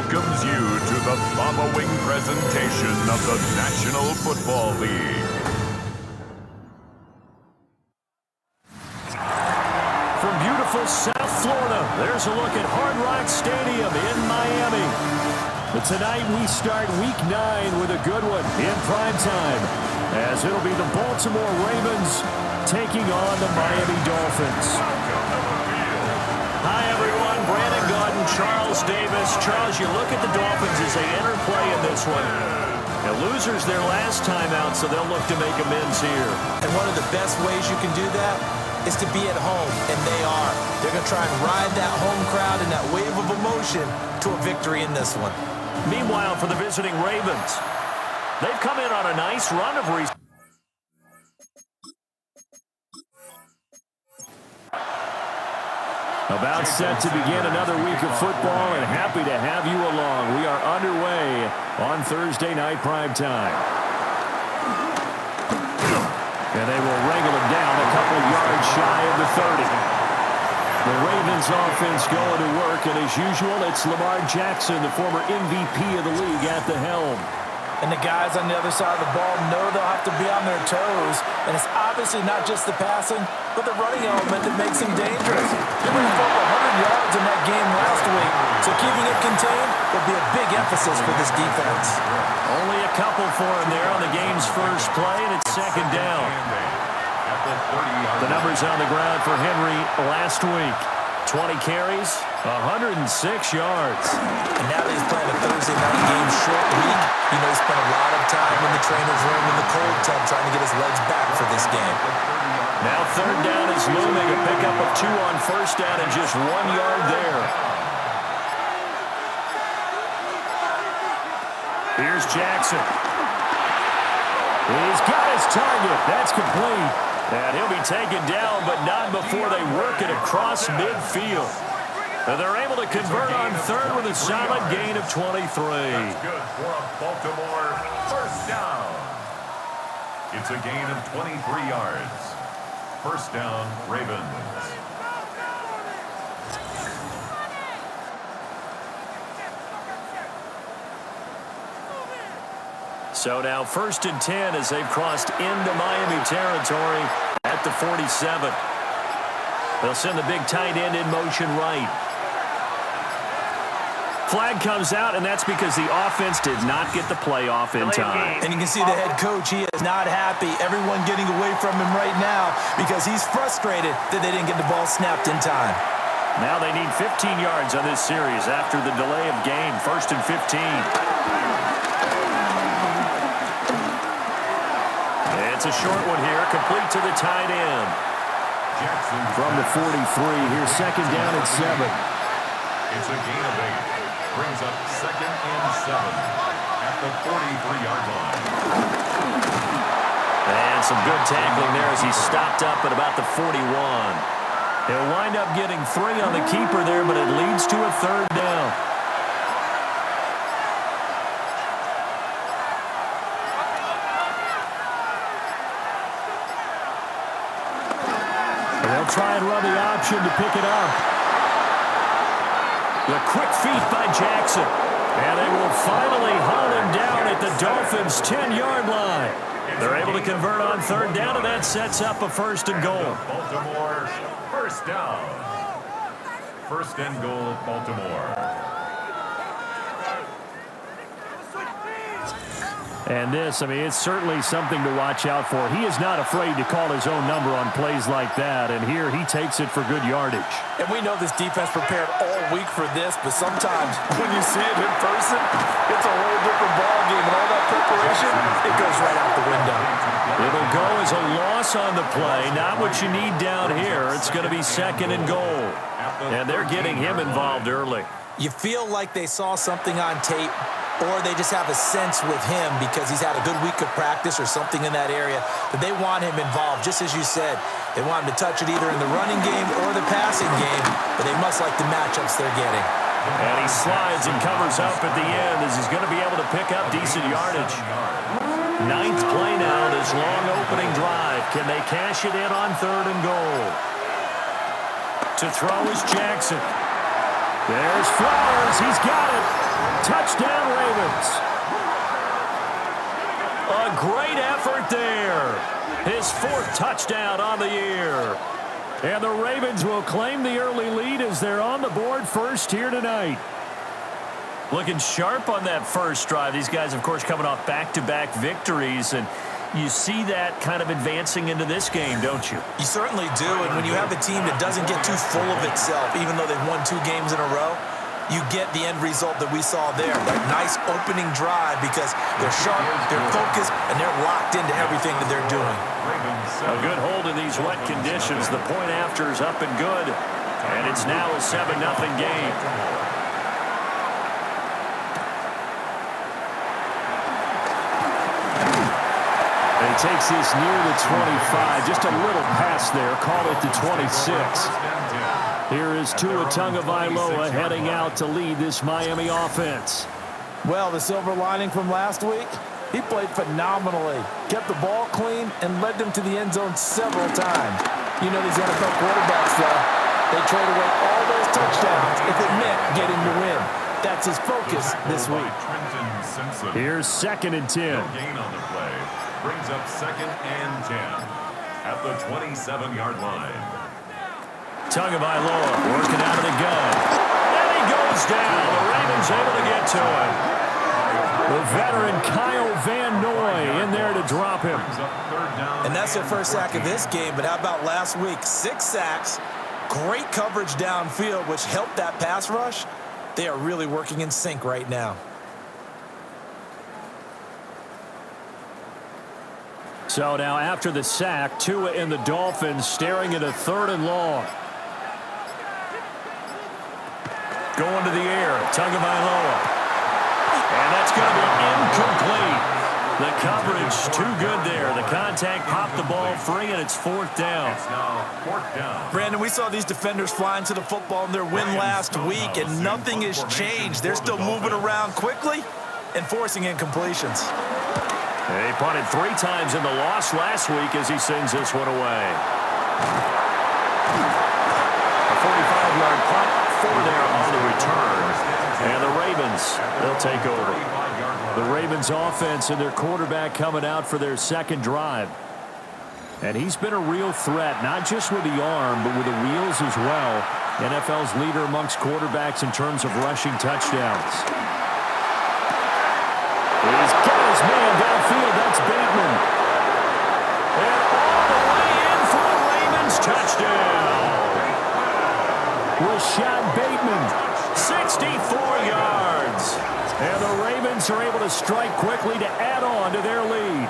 welcomes you to the following presentation of the National Football League. From beautiful South Florida, there's a look at Hard Rock Stadium in Miami. But tonight we start Week 9 with a good one in prime time, as it'll be the Baltimore Ravens taking on the Miami Dolphins. Hi, everyone. Brandon Gaudin, Charles Davis. Charles, you look at the Dolphins as they enter play in this one. Now, losers their last time out, so they'll look to make amends here. And one of the best ways you can do that is to be at home, and they are. They're going to try and ride that home crowd and that wave of emotion to a victory in this one. Meanwhile, for the visiting Ravens, they've come in on a nice run of recent. About set to begin another week of football, and happy to have you along. We are underway on Thursday night primetime. And they will wrangle him down a couple yards shy of the 30. The Ravens offense going to work, and as usual, it's Lamar Jackson, the former MVP of the league, at the helm. And the guys on the other side of the ball know they'll have to be on their toes. And it's obviously not just the passing, but the running element that makes them dangerous. They went for 100 yards in that game last week, so keeping it contained will be a big emphasis for this defense. Only a couple for him there on the game's first play, and it's second down. The numbers on the ground for Henry last week. 20 carries, 106 yards. And now that he's playing a Thursday night game short week, you know he spent a lot of time in the trainer's room in the cold tub trying to get his legs back for this game. Now third down is looming, a pickup of 2 on first down and just 1 yard there. Here's Jackson. He's got his target. That's complete. And he'll be taken down, but not before they work it across midfield. And they're able to convert on third with a solid gain of 23. That's good for a Baltimore first down. It's a gain of 23 yards. First down, Ravens. So now 1st and 10 as they've crossed into Miami territory at the 47. They'll send the big tight end in motion right. Flag comes out, and that's because the offense did not get the play off in time. And you can see the head coach, he is not happy. Everyone getting away from him right now because he's frustrated that they didn't get the ball snapped in time. Now they need 15 yards on this series after the delay of game. 1st and 15. It's a short one here, complete to the tight end. Jackson from the 43. Here's second down at 7. It's a gain of 8. Brings up 2nd and 7 at the 43-yard line. And some good tackling there as he stopped up at about the 41. He'll wind up getting 3 on the keeper there, but it leads to a third down. They'll try and run the option to pick it up. The quick feet by Jackson. And they will finally hunt him down at the Dolphins' 10-yard line. They're able to convert on third down, and that sets up a 1st and goal. Baltimore, first down. 1st and goal, Baltimore. And this, I mean, it's certainly something to watch out for. He is not afraid to call his own number on plays like that, and here he takes it for good yardage. And we know this defense prepared all week for this, but sometimes when you see it in person, it's a whole different ballgame, and all that preparation, it goes right out the window. It'll go as a loss on the play, not what you need down here. It's going to be 2nd and goal, and they're getting him involved early. You feel like they saw something on tape, or they just have a sense with him because he's had a good week of practice or something in that area that they want him involved. Just as you said, they want him to touch it either in the running game or the passing game, but they must like the matchups they're getting. And he slides and covers up at the end as he's going to be able to pick up decent yardage. 9th play now, this long opening drive. Can they cash it in on 3rd and goal? To throw is Jackson. There's Flowers. He's got it. Touchdown, Ravens. A great effort there. His 4th touchdown on the year. And the Ravens will claim the early lead as they're on the board first here tonight. Looking sharp on that first drive. These guys, of course, coming off back-to-back victories, and you see that kind of advancing into this game, don't you? You certainly do, and when you have a team that doesn't get too full of itself, even though they've won 2 games in a row, you get the end result that we saw there, that nice opening drive, because they're sharp, they're focused, and they're locked into everything that they're doing. A good hold in these wet conditions. The point after is up and good, and it's now a 7-0 game. And he takes this near the 25, just a little pass there, call it the 26. Here is Tua Tagovailoa heading out to lead this Miami offense. Well, the silver lining from last week, he played phenomenally, kept the ball clean, and led them to the end zone several times. You know these NFL quarterbacks, though, they trade away all those touchdowns if it meant getting the win. That's his focus this week. Here's 2nd and 10. No gain on the play. Brings up 2nd and 10 at the 27-yard line. Tagovailoa working out of the gun. And he goes down. The Ravens able to get to him. The veteran Kyle Van Noy in there to drop him. And that's their first sack of this game, but how about last week? 6 sacks, great coverage downfield, which helped that pass rush. They are really working in sync right now. So now after the sack, Tua and the Dolphins staring at a 3rd and long. Going to the air, Tagovailoa. And that's going to be incomplete. The coverage too good there. The contact popped the ball free, and it's 4th down. It's now 4th down. Brandon, we saw these defenders flying to the football in their win last week, and nothing has changed. They're still moving around quickly and forcing incompletions. He punted 3 times in the loss last week as he sends this one away. A 45-yard punt for there on the return. And the Ravens, they'll take over. The Ravens offense and their quarterback coming out for their 2nd drive. And he's been a real threat, not just with the arm, but with the wheels as well. NFL's leader amongst quarterbacks in terms of rushing touchdowns. He's got his man downfield. That's Bateman. And all the way in for the Ravens touchdown. Rashad Bateman, 64 yards. And the Ravens are able to strike quickly to add on to their lead.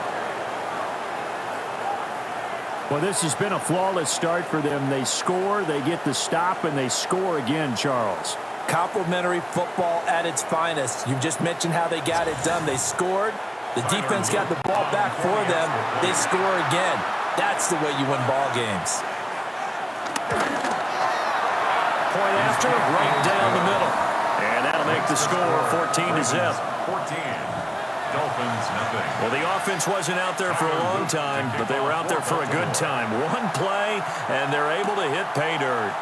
Well, this has been a flawless start for them. They score, they get the stop, and they score again, Charles. Complimentary football at its finest. You just mentioned how they got it done. They scored. The defense got the ball back for them. They score again. That's the way you win ball games. Point after, right down the middle. And that'll make the score 14-0. 14. Dolphins, nothing. Well, the offense wasn't out there for a long time, but they were out there for a good time. One play, and they're able to hit pay dirt.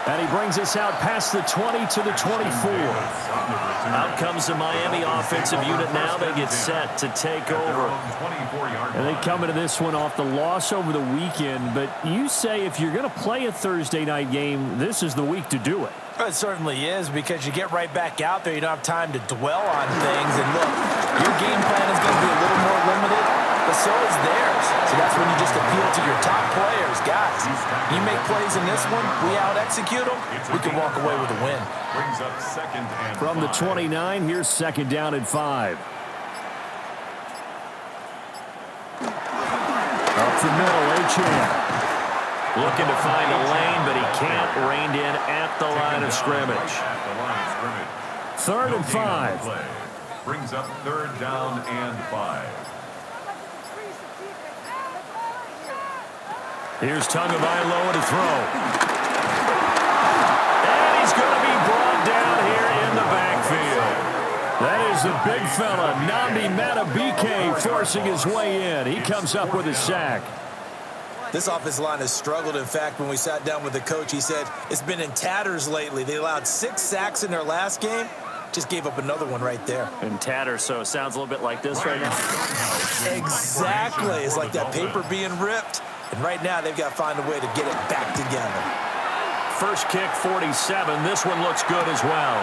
And he brings us out past the 20 to the 24. Out comes the Miami offensive unit now. They get set to take over. And they come into this one off the loss over the weekend. But you say if you're going to play a Thursday night game, this is the week to do it. It certainly is, because you get right back out there. You don't have time to dwell on things. And look, your game plan is going to be a little more limited, but so is theirs. So that's when you just appeal to your top players. Guys, you make plays in this one, we out-execute them, we can walk away with a win. Brings up 2nd and From the 29, here's 2nd down and 5. Up the middle, Achane. Looking to find a lane, but he can't. Reined in at the line of scrimmage. 3rd and 5. Brings up 3rd down and 5. Here's Tagovailoa to throw. And he's going to be brought down here in the backfield. That is the big fella, Nnamdi Madubuike, forcing his way in. He comes up with a sack. This offensive line has struggled. In fact, when we sat down with the coach, he said it's been in tatters lately. They allowed 6 sacks in their last game. Just gave up another one right there. In tatters, so it sounds a little bit like this right now. Exactly. It's like that paper being ripped. And right now, they've got to find a way to get it back together. First kick, 47. This one looks good as well.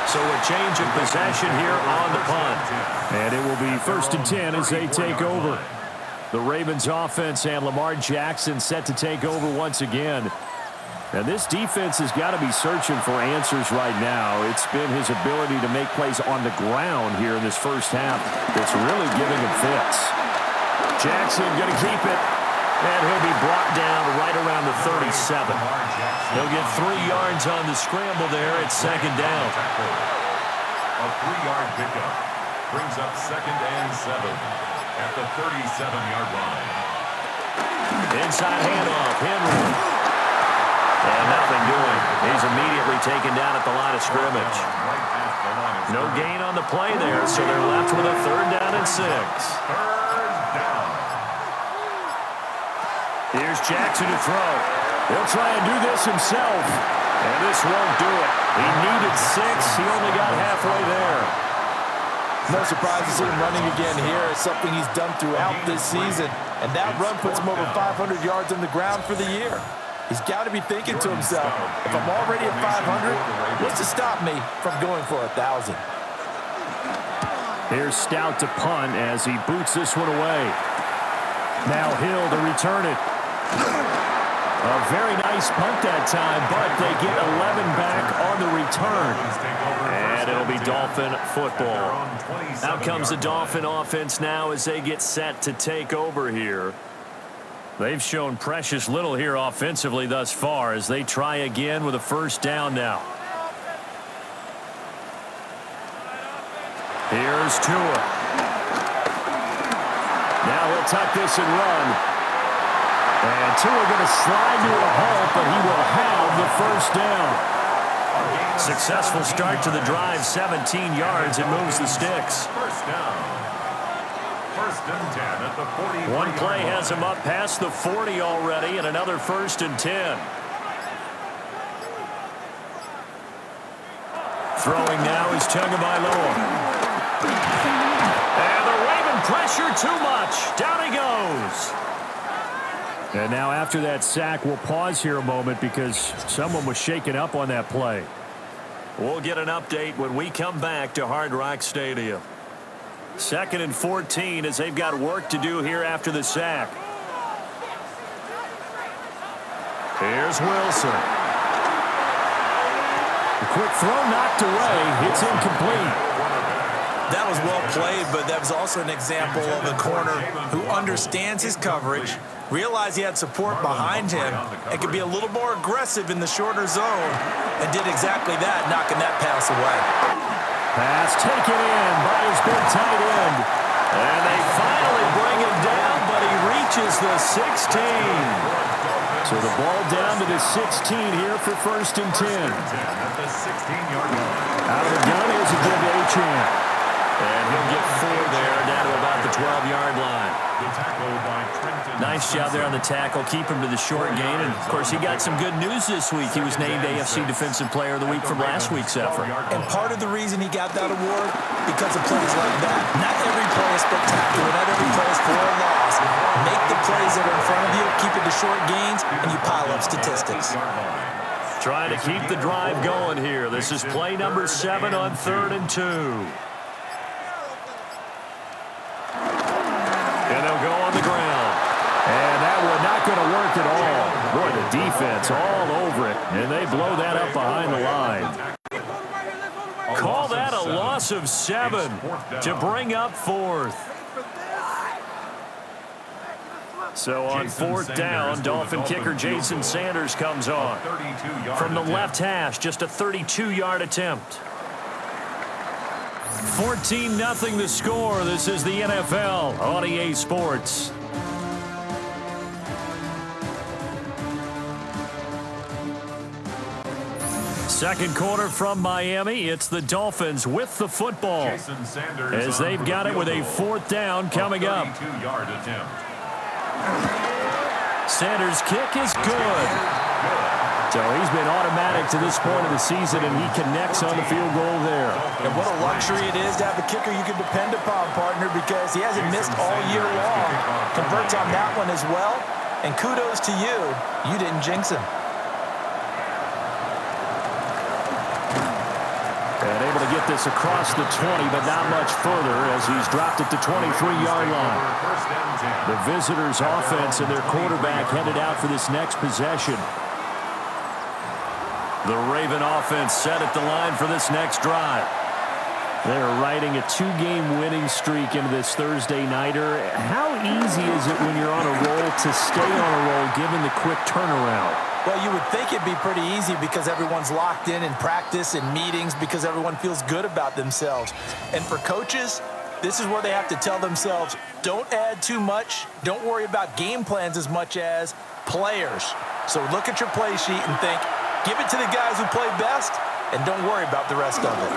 So a change of possession here on the punt. And it will be 1st and 10 as they take over. The Ravens offense and Lamar Jackson set to take over once again. And this defense has got to be searching for answers right now. It's been his ability to make plays on the ground here in this first half that's really giving him fits. Jackson going to keep it. And he'll be brought down right around the 37. He'll get 3 yards on the scramble there at 2nd down. A 3-yard pickup brings up 2nd and 7 at the 37-yard line. Inside handoff, Henry. And nothing doing. He's immediately taken down at the line of scrimmage. No gain on the play there, so they're left with a 3rd down and 6. 3rd down. Here's Jackson to throw. He'll try and do this himself. And this won't do it. He needed 6. He only got halfway there. No surprise to see him running again here. It's something he's done throughout this season. And that run puts him over 500 yards on the ground for the year. He's got to be thinking to himself, if I'm already at 500, what's to stop me from going for 1,000? Here's Stout to punt as he boots this one away. Now Hill to return it. A very nice punt that time, but they get 11 back on the return. And it'll be Dolphin football. Out comes the Dolphin offense now as they get set to take over here. They've shown precious little here offensively thus far as they try again with a 1st down now. Here's Tua. Now he'll tuck this and run. And Tua going to slide to a halt, but he will have the 1st down. Successful start to the drive, 17 yards. It moves the sticks. 1st down. 1st and 10 at the 40. One play has him up past the 40 already, and another 1st and 10. Throwing now is Tagovailoa. And the Raven pressure too much. Down he goes. And now after that sack, we'll pause here a moment because someone was shaken up on that play. We'll get an update when we come back to Hard Rock Stadium. 2nd and 14 as they've got work to do here after the sack. Here's Wilson. A quick throw knocked away. It's incomplete. That was well played, but that was also an example of a corner who understands his coverage, realized he had support behind him, and could be a little more aggressive in the shorter zone, and did exactly that, knocking that pass away. Pass taken in by his big tight end. And they finally bring him down, but he reaches the 16. So the ball down to the 16 here for 1st and 10. At the 16-yard line. Out of the gun, here's a good A-champ. And he'll get 4 there, down to about the 12-yard line. The tackle by Trenton. Nice job there on the tackle. Keep him to the short gain. And, of course, he got some good news this week. He was named AFC Defensive Player of the Week from last week's effort. And part of the reason he got that award, because of plays like that. Not every play is spectacular. Not every play is for a loss. Make the plays that are in front of you, keep it to short gains, and you pile up statistics. Trying to keep the drive going here. This is play number 7 on 3rd and 2. And they'll go on the ground. And that one not going to work at all. Boy, the defense all over it. And they blow that up behind the line. Call that a loss of 7 to bring up 4th. So on 4th down, Dolphin kicker Jason Sanders comes on. From the left hash, just a 32-yard attempt. 14-0 the score. This is the NFL on EA Sports. Second quarter from Miami. It's the Dolphins with the football as they've got it with a 4th down coming up. 32-yard attempt. Sanders' kick is good. So he's been automatic to this point of the season, and he connects on the field goal there. And what a luxury it is to have a kicker you can depend upon, partner, because he hasn't missed all year long. Converts on that one as well. And kudos to you. You didn't jinx him. And able to get this across the 20, but not much further as he's dropped at the 23-yard line. The visitors' offense and their quarterback headed out for this next possession. The Raven offense set at the line for this next drive. They're riding a 2-game winning streak into this Thursday nighter. How easy is it when you're on a roll to stay on a roll given the quick turnaround? Well, you would think it'd be pretty easy because everyone's locked in practice and meetings because everyone feels good about themselves. And for coaches, this is where they have to tell themselves, don't add too much. Don't worry about game plans as much as players. So look at your play sheet and think, give it to the guys who play best, and don't worry about the rest of it.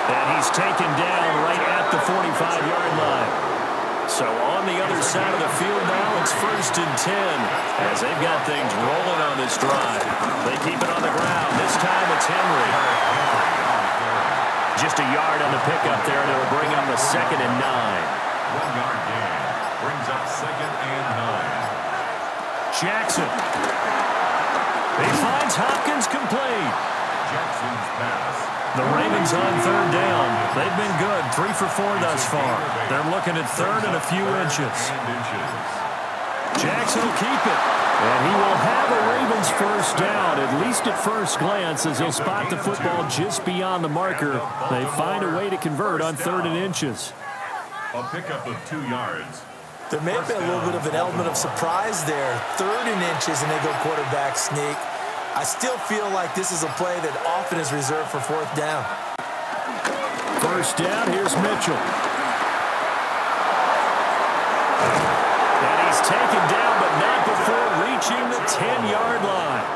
And he's taken down right at the 45-yard line. So on the other side of the field now, it's 1st and 10 as they've got things rolling on this drive. They keep it on the ground. This time it's Henry. Just a yard on the pickup there, and it'll bring up a 2nd and 9. 1-yard gain brings up 2nd and 9. Jackson. He finds Hopkins complete. Jackson's pass. The Ravens on 3rd down. They've been good, 3 for 4 thus far. They're looking at 3rd and a few inches. Jackson will keep it. And he will have a Ravens first down, at least at first glance, as he'll spot the football just beyond the marker. They find a way to convert on 3rd and inches. A pickup of 2 yards. There may have been a little bit of an element of surprise there. 3rd and inches, and they go quarterback sneak. I still feel like this is a play that often is reserved for 4th down. First down, here's Mitchell. And he's taken down, but not before reaching the 10-yard line.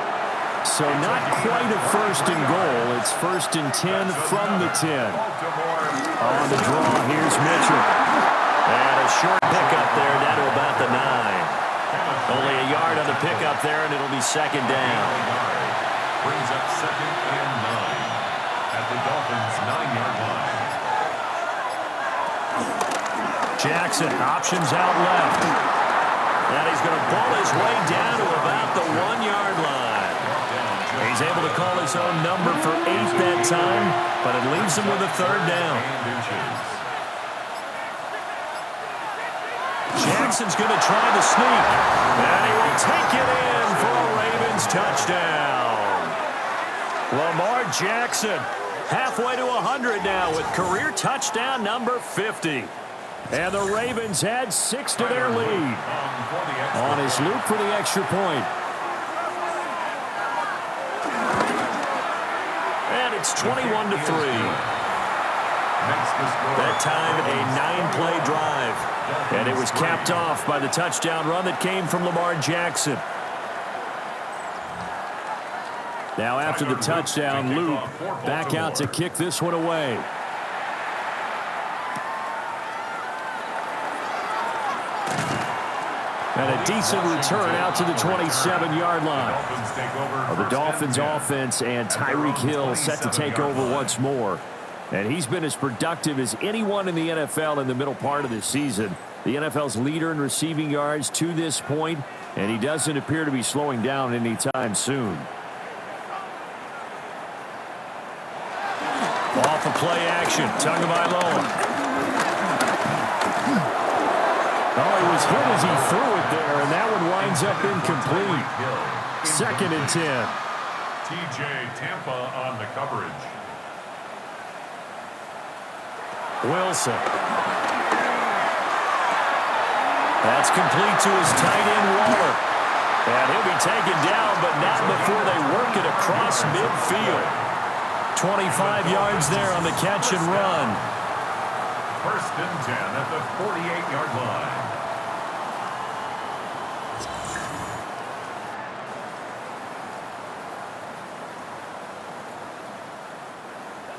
So not quite a 1st and goal. It's 1st and 10 from the 10. On the draw, here's Mitchell. And a short pickup there down to about the 9. Only a yard on the pickup there, and it'll be 2nd down. Brings up 2nd and 9 at the Dolphins' 9-yard line. Jackson options out left. And he's going to pull his way down to about the 1-yard line. He's able to call his own number for 8 that time, but it leaves him with a 3rd down. Jackson's going to try the sneak, and he will take it in for a Ravens touchdown. Lamar Jackson halfway to 100 now with career touchdown number 50. And the Ravens add 6 to their lead on his loop for the extra point. And it's 21-3. That time a 9-play drive. And it was capped off by the touchdown run that came from Lamar Jackson. Now after the touchdown, Luke back out to kick this one away. And a decent return out to the 27-yard line. The Dolphins offense and Tyreek Hill set to take over once more. And he's been as productive as anyone in the NFL in the middle part of this season. The NFL's leader in receiving yards to this point, and he doesn't appear to be slowing down anytime soon. Off of play action, Tagovailoa. Oh, he was hit as he threw it there, and that one winds up incomplete. 2nd and 10. TJ Tampa on the coverage. Wilson. That's complete to his tight end, Waller. And he'll be taken down, but not before they work it across midfield. 25 yards there on the catch and run. 1st and 10 at the 48-yard line.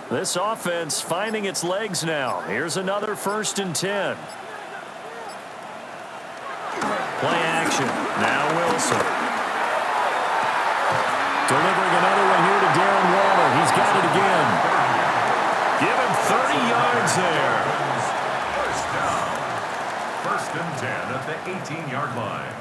This offense finding its legs now. Here's another 1st and 10. Play action. Now Wilson. Delivering another one here to Darren Waller. He's got it again. Give him 30 yards there. First down. 1st and 10 at the 18-yard line.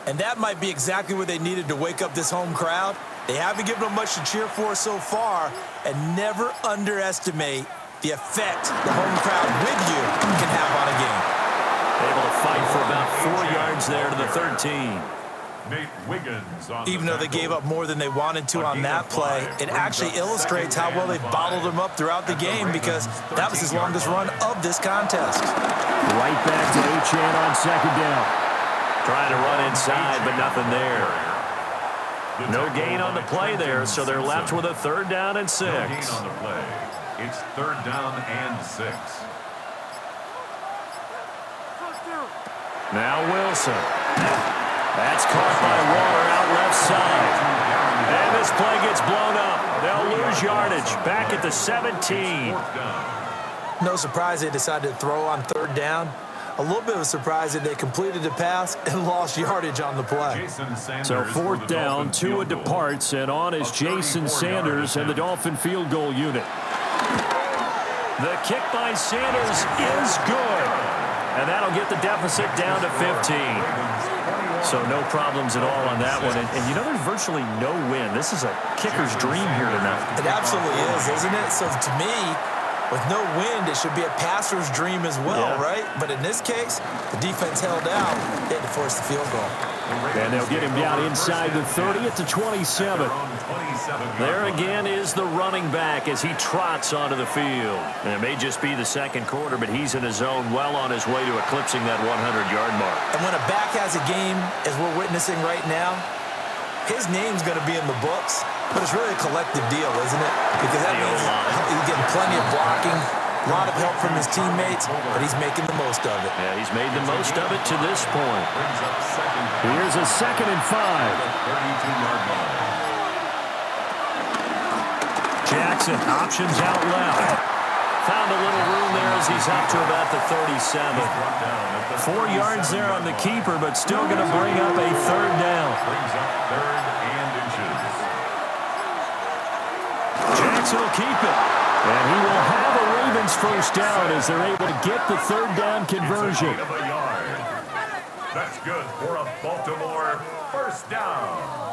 And that might be exactly what they needed to wake up this home crowd. They haven't given them much to cheer for so far, and never underestimate the effect the home crowd with you can have on a game. Able to fight for about 4 yards there to the 13. Nate Wiggins on Even though they gave up more than they wanted to on that play, it actually illustrates how well they bottled them up throughout the game because that was his longest run of this contest. Right back to Achane on 2nd down. Trying to run inside, but nothing there. No gain on the play there, so they're left with a 3rd down and 6. No gain on the play. It's 3rd down and 6. Now Wilson. That's caught by Waller out left side. And this play gets blown up. They'll lose yardage. Back at the 17. No surprise they decided to throw on 3rd down. A little bit of a surprise that they completed the pass and lost yardage on the play. So 4th down, Tua departs, and on is Jason Sanders and the Dolphin field goal unit. The kick by Sanders is good. And that'll get the deficit down to 15. So no problems at all on that one. And you know, there's virtually no win. This is a kicker's dream here tonight. It absolutely is, isn't it? So to me, with no wind, it should be a passer's dream as well, right? But in this case, the defense held out. They had to force the field goal. And they'll get him down inside the 30 at the 27. There again is the running back as he trots onto the field. And it may just be the 2nd quarter, but he's in his zone well on his way to eclipsing that 100-yard mark. And when a back has a game, as we're witnessing right now, his name's going to be in the books, but it's really a collective deal, isn't it? Because that means he's getting plenty of blocking, a lot of help from his teammates, but he's making the most of it. Yeah, he's made the most of it to this point. Here's a 2nd and 5. Jackson, options out left. Found a little room there as he's up to about the 37. 4 yards there on the keeper, but still going to bring up a 3rd down. Brings up 3rd and inches. Jackson will keep it. And he will have a Ravens 1st down as they're able to get the 3rd down conversion. It's a gain of a yard. That's good for a Baltimore 1st down.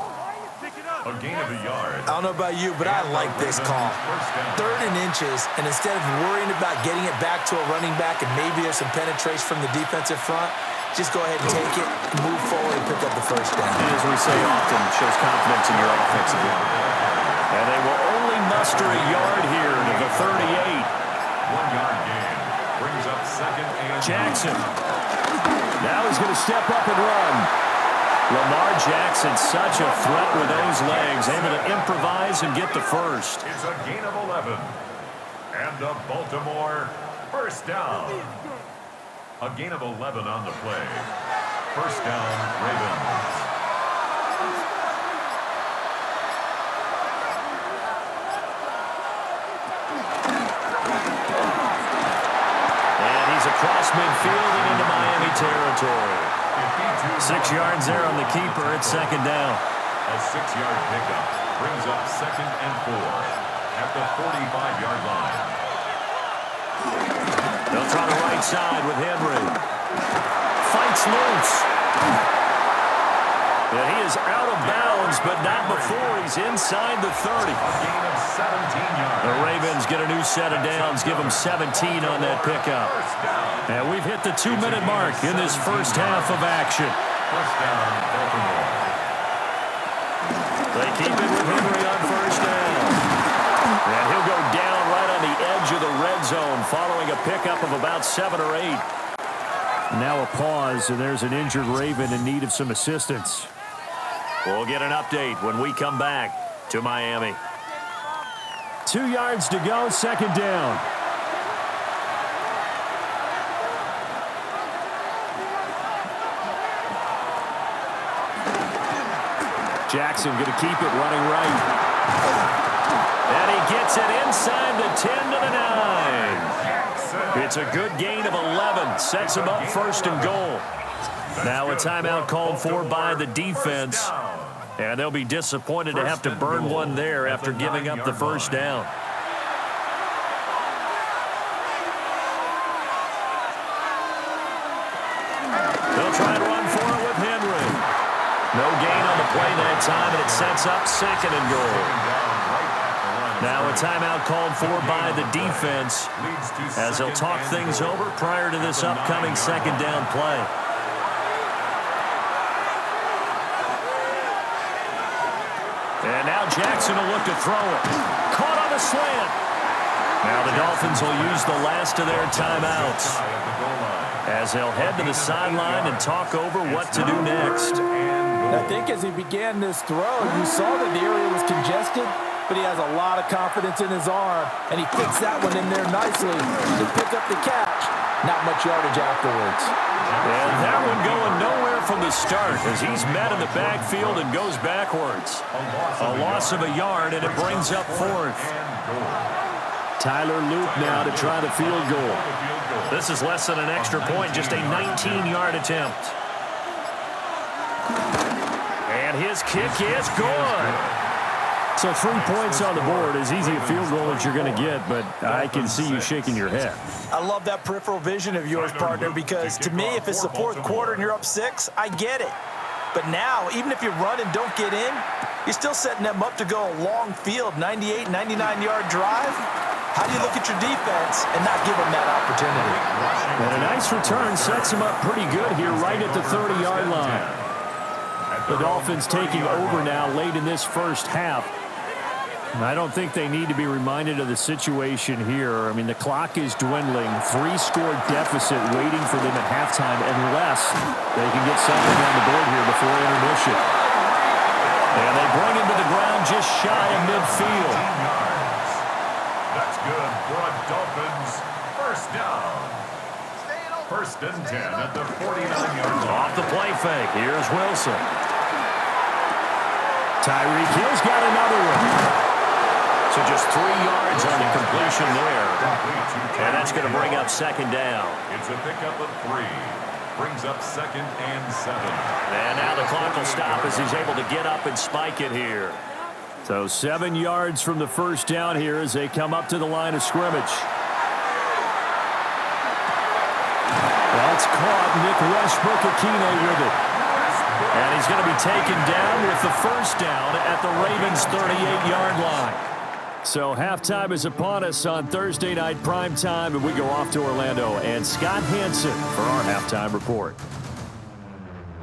A gain of a yard. I don't know about you, but I like this call. 3rd and inches, and instead of worrying about getting it back to a running back and maybe there's some penetration from the defensive front, just go ahead and take it, move forward, and pick up the 1st down. And as we say often, shows confidence in your offensive line. And they will only muster a yard here to the 38. 1-yard gain. Brings up 2nd and Jackson. Now he's going to step up and run. Lamar Jackson, such a threat with those legs, able to improvise and get the 1st. It's a gain of 11. And the Baltimore 1st down. A gain of 11 on the play. 1st down, Ravens. And he's across midfield and into Miami territory. 6 yards there on the keeper at 2nd down. A 6-yard pickup brings up 2nd and 4 at the 45-yard line. They'll try the right side with Henry. Fights loose. And he is out of bounds, but not before he's inside the 30. A gain of 17 yards. The Ravens get a new set of downs, give them 17 on that pickup. And we've hit the 2-minute mark in this 1st half of action. 1st down, Baltimore. They keep it with Henry on 1st down. And he'll go down right on the edge of the red zone following a pickup of about 7 or 8. Now a pause, and there's an injured Raven in need of some assistance. We'll get an update when we come back to Miami. 2 yards to go, 2nd down. Jackson going to keep it running right. And he gets it inside the 10 to the 9. It's a good gain of 11. Sets him up first and goal. Now a timeout called for by the defense. And they'll be disappointed to have to burn one there after giving up the first down. They'll try and run for it with Henry. No gain on the play that time, and it sets up second and goal. Now a timeout called for by the defense as they'll talk things over prior to this upcoming second down play. And now Jackson will look to throw it. Caught on the slant. Now the Dolphins will use the last of their timeouts as they'll head to the sideline and talk over what to do next. I think as he began this throw, you saw that the area was congested, but he has a lot of confidence in his arm, and he fits that one in there nicely to pick up the catch. Not much yardage afterwards. And that one going nowhere from the start as he's met in the backfield and goes backwards. A loss of a yard, and it brings up fourth. Tyler Loop now to try the field goal. This is less than an extra point, just a 19-yard attempt. And his kick is good. So 3 points on the board, as easy a field goal as you're going to get, but I can see you shaking your head. I love that peripheral vision of yours, partner, because to me, if it's the fourth quarter and you're up 6, I get it. But now, even if you run and don't get in, you're still setting them up to go a long field, 98, 99-yard drive. How do you look at your defense and not give them that opportunity? And a nice return sets him up pretty good here right at the 30-yard line. The Dolphins taking over now late in this first half. I don't think they need to be reminded of the situation here. I mean, the clock is dwindling. 3-score deficit waiting for them at halftime unless they can get something on the board here before intermission. And they bring him to the ground just shy of midfield. That's good for a Dolphins first down. First and 10 at the 49-yard line. Off the play fake. Here's Wilson. Tyreek Hill's got another one. So just 3 yards on the completion there. And that's going to bring up second down. It's a pickup of 3. Brings up second and 7. And now the clock will stop as he's able to get up and spike it here. So 7 yards from the first down here as they come up to the line of scrimmage. That's caught. Nick Westbrook-Akine with it. And he's going to be taken down with the first down at the Ravens' 38-yard line. So halftime is upon us on Thursday night primetime, and we go off to Orlando and Scott Hansen for our halftime report.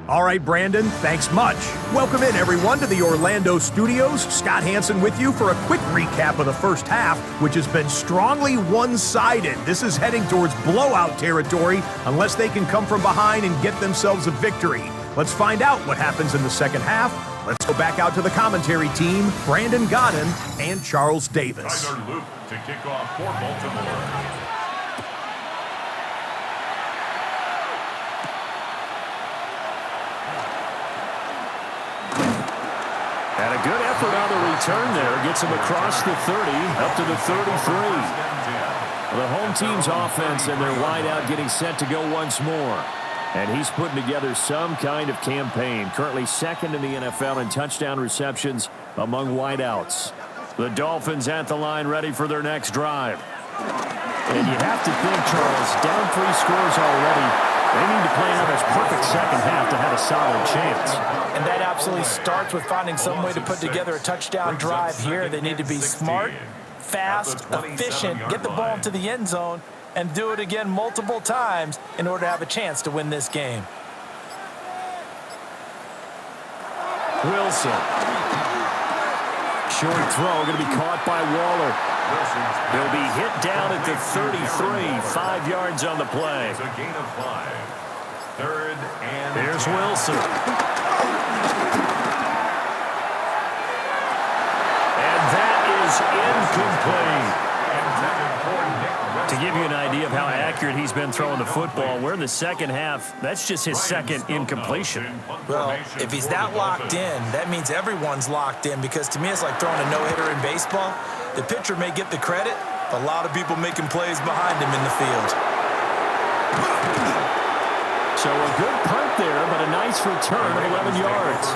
All right, Brandon, thanks much. Welcome in, everyone, to the Orlando studios. Scott Hansen with you for a quick recap of the first half, which has been strongly one-sided. This is heading towards blowout territory unless they can come from behind and get themselves a victory. Let's find out what happens in the second half. Let's go back out to the commentary team, Brandon Godden and Charles Davis. Tyler Loop to kick off for Baltimore. And a good effort on the return there. Gets him across the 30, up to the 33. The home team's offense and their wideout getting set to go once more. And he's putting together some kind of campaign. Currently second in the NFL in touchdown receptions among wideouts. The Dolphins at the line ready for their next drive. And you have to think, Charles, down 3 scores already. They need to play out this perfect second half to have a solid chance. And that absolutely starts with finding some way to put together a touchdown drive here. They need to be smart, fast, efficient, get the ball into the end zone, and do it again multiple times in order to have a chance to win this game. Wilson. Short throw going to be caught by Waller. He'll be hit down at the 33, 5 yards on the play. It's a gain of 5. Third and Here's Wilson. And that is incomplete. To give you an idea of how accurate accurate he's been throwing the football. We're in the second half. That's just his second incompletion. Well, if he's that locked in, that means everyone's locked in, because to me it's like throwing a no-hitter in baseball. The pitcher may get the credit, but a lot of people making plays behind him in the field. So a good punt there, but a nice return of 11 yards.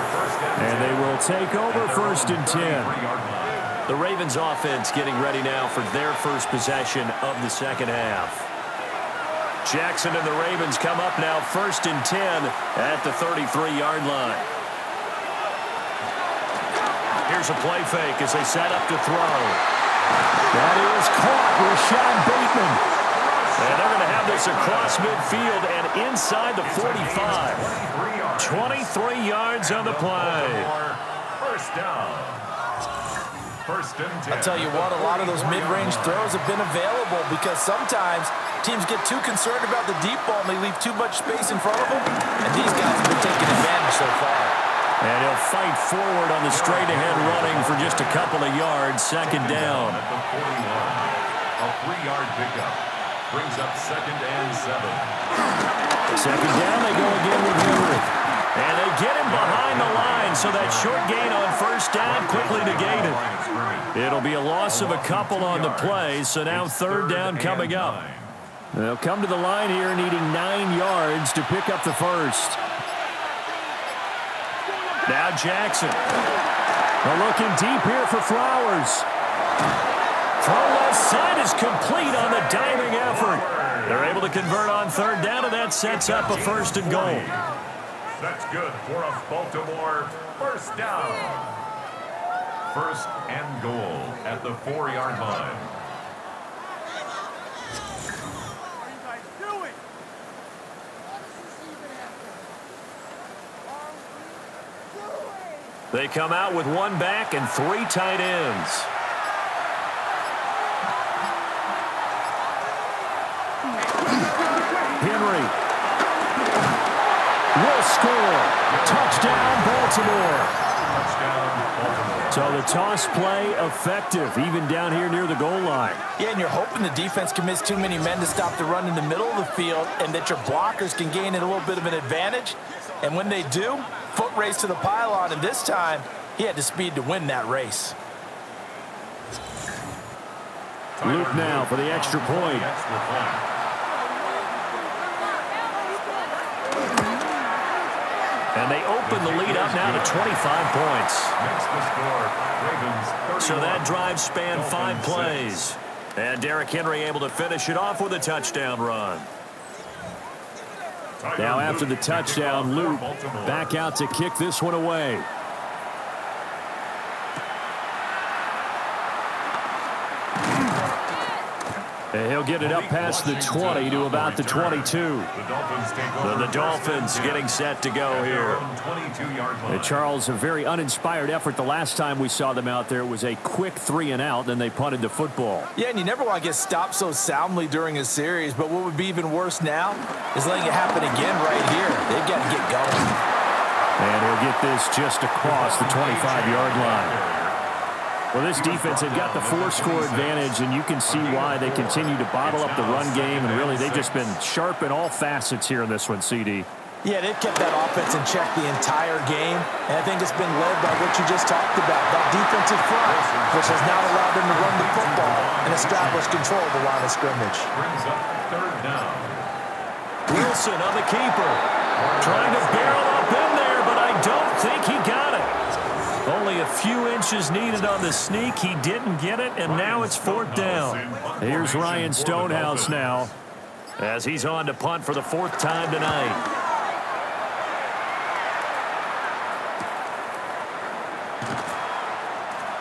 And they will take over 1st and 10. The Ravens offense getting ready now for their first possession of the second half. Jackson and the Ravens come up now 1st and 10 at the 33-yard line. Here's a play fake as they set up to throw. That is caught. Rashad Bateman. And they're going to have this across midfield and inside the 45. 23 yards on the play. First down. 1st and 10. I'll tell you what, a lot of those mid-range throws have been available, because sometimes teams get too concerned about the deep ball and they leave too much space in front of them. And these guys have been taking advantage so far. And he'll fight forward on the straight-ahead running for just a couple of yards. Second down. At the 41. A 3-yard pickup. Brings up 2nd and 7. Second down, they go again with Henry. And they get him behind the line, so that short gain on 1st down quickly negated. It'll be a loss of a couple on the play, so now 3rd down coming up. They'll come to the line here needing 9 yards to pick up the first. Now Jackson. They're looking deep here for Flowers. Throw left side is complete on the diving effort. They're able to convert on 3rd down, and that sets up a 1st and goal. That's good for a Baltimore 1st down. 1st and goal at the 4-yard line. They come out with 1 back and 3 tight ends. Henry will score. Touchdown, Baltimore. So the toss play effective, even down here near the goal line. Yeah, and you're hoping the defense commits too many men to stop the run in the middle of the field, and that your blockers can gain a little bit of an advantage. And when they do, foot race to the pylon, and this time he had the speed to win that race. Luke now for the extra point. And they open the lead up now to 25 points. So that drive spanned 5 plays. And Derrick Henry able to finish it off with a touchdown run. Now after the touchdown, Luke back out to kick this one away. And he'll get it up past the 20 to about the 22. The Dolphins getting set to go here. And Charles, a very uninspired effort the last time we saw them out there. It was a quick 3-and-out, then they punted the football. Yeah, and you never want to get stopped so soundly during a series, but what would be even worse now is letting it happen again right here. They've got to get going. And he'll get this just across the 25-yard line. Well, this defense, they've got the 4-score advantage, and you can see why they continue to bottle up the run game, and really they've just been sharp in all facets here in this one, CD. Yeah, they've kept that offense in check the entire game, and I think it's been led by what you just talked about, that defensive front, which has now allowed them to run the football and establish control of the line of scrimmage. Brings up 3rd down. Wilson on the keeper, trying to barrel up in there, but I don't think he got it. Only a few inches needed on the sneak. He didn't get it, and now it's 4th down. Here's Ryan Stonehouse now as he's on to punt for the 4th time tonight.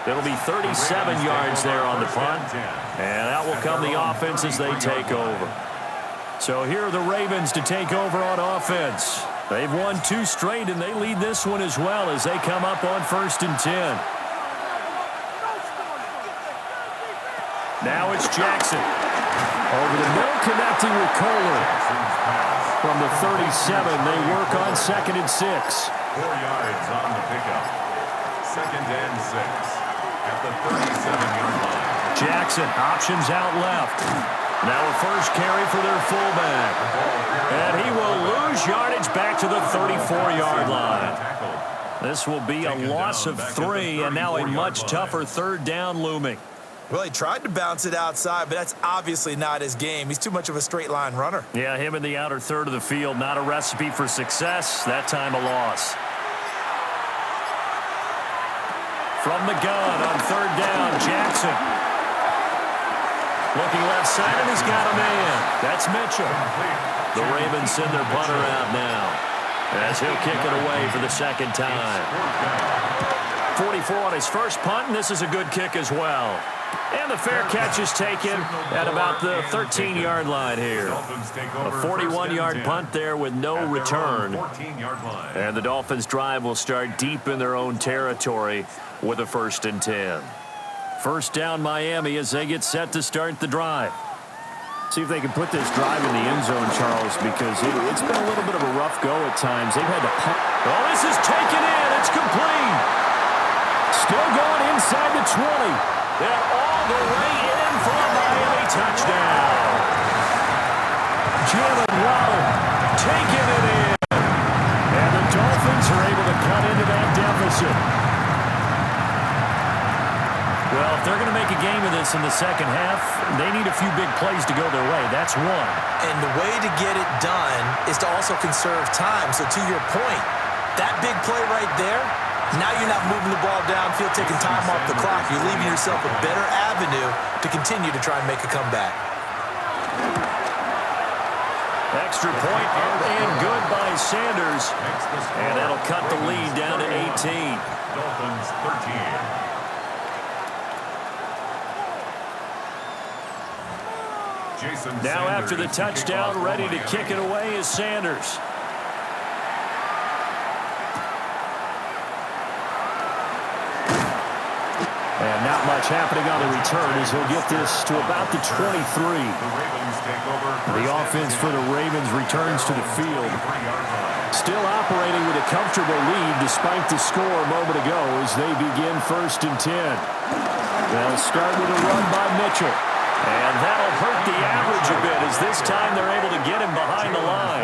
It'll be 37 yards there on the punt, and out will come the offense as they take over. So here are the Ravens to take over on offense. They've won 2 straight, and they lead this one as well as they come up on 1st and 10. Now it's Jackson. Over the middle, connecting with Kohler. From the 37, they work on 2nd and 6. 4 yards on the pickup. 2nd and 6 at the 37-yard line. Jackson options out left. Now a first carry for their fullback. And he will lose yardage back to the 34-yard line. This will be a loss of 3, and now a much tougher third down looming. Well, he tried to bounce it outside, but that's obviously not his game. He's too much of a straight-line runner. Yeah, him in the outer third of the field, not a recipe for success. That time a loss. From the gun on third down, Jackson. Looking left side, and he's got a man. That's Mitchell. The Ravens send their punter out now, as he'll kick it away for the second time. 44 on his first punt, and this is a good kick as well. And the fair catch is taken at about the 13-yard line here. A 41-yard punt there with no return. And the Dolphins' drive will start deep in their own territory with a 1st and 10. First down Miami as they get set to start the drive. See if they can put this drive in the end zone, Charles, because it's been a little bit of a rough go at times. They've had to punt. Oh, this is taken in. It's complete. Still going inside the 20. They're all the way in for a Miami touchdown. Jalen Waddle taking it in. And the Dolphins are able to cut into that deficit. Well, if they're going to make a game of this in the second half, they need a few big plays to go their way. That's one. And the way to get it done is to also conserve time. So to your point, that big play right there, now you're not moving the ball downfield, taking time off the clock. You're leaving yourself a better avenue to continue to try and make a comeback. Extra point up and good by Sanders. And that'll cut the lead down to 18. Dolphins 13. Now after the touchdown, ready to kick it away is Sanders. And not much happening on the return as he'll get this to about the 23. The offense for the Ravens returns to the field. Still operating with a comfortable lead despite the score a moment ago as they begin 1st and 10. They'll start with a run by Mitchell. And that'll hurt the average a bit as this time they're able to get him behind the line.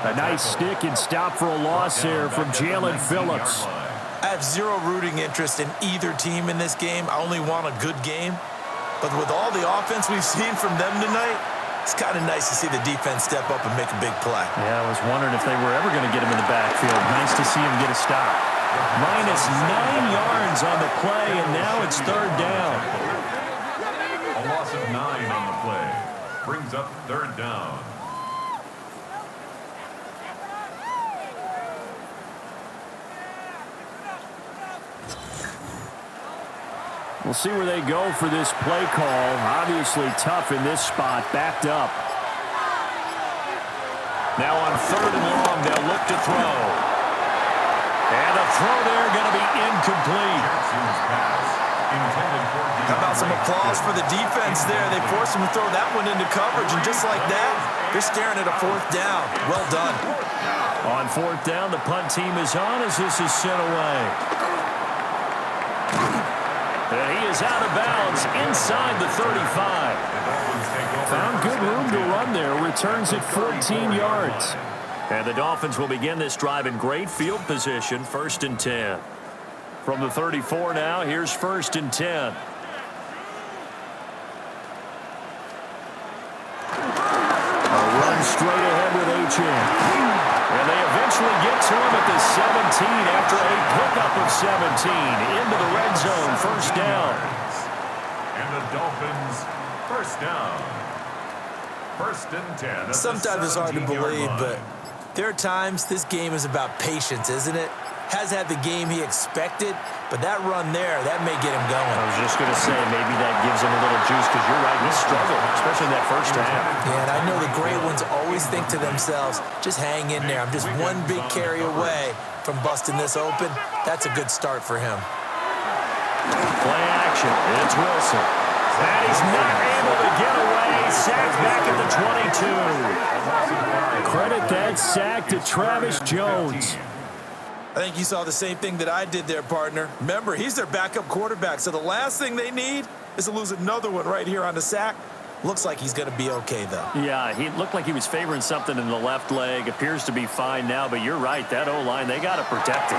A nice stick and stop for a loss there from Jalen Phillips. I have zero rooting interest in either team in this game. I only want a good game. But with all the offense we've seen from them tonight, it's kind of nice to see the defense step up and make a big play. Yeah, I was wondering if they were ever going to get him in the backfield. Nice to see him get a stop. Minus 9 yards on the play, and now it's third down. A loss of 9 on the play. Brings up third down. We'll see where they go for this play call. Obviously tough in this spot, backed up. Now on third and long, they'll look to throw. And a throw there going to be incomplete. How about some applause for the defense there? They forced him to throw that one into coverage, and just like that, they're staring at a 4th down. Well done. On 4th down, the punt team is on as this is sent away. And he is out of bounds inside the 35. Found good room to run there. Returns at 14 yards. And the Dolphins will begin this drive in great field position, 1st and 10. From the 34 now, here's 1st and 10. A run straight ahead with H.M. And they eventually get to him at the 17 after a pickup of 17 into the red zone. 1st down. And the Dolphins, 1st down. 1st and 10. Sometimes it's hard to believe, but there are times this game is about patience, isn't it? Has had the game he expected, but that run there, that may get him going. I was just going to say, maybe that gives him a little juice because you're right, he struggled, especially in that first half. Yeah, and I know the great ones always think to themselves, just hang in there. I'm just one big carry away from busting this open. That's a good start for him. Play action. It's Wilson. And he's not able to get away. Sacked back at the 22. Credit that sack to Travis Jones. I think you saw the same thing that I did there, partner. Remember, he's their backup quarterback, so the last thing they need is to lose another one right here on the sack. Looks like he's going to be okay, though. Yeah, he looked like he was favoring something in the left leg. Appears to be fine now, but you're right. That O-line, they got to protect it.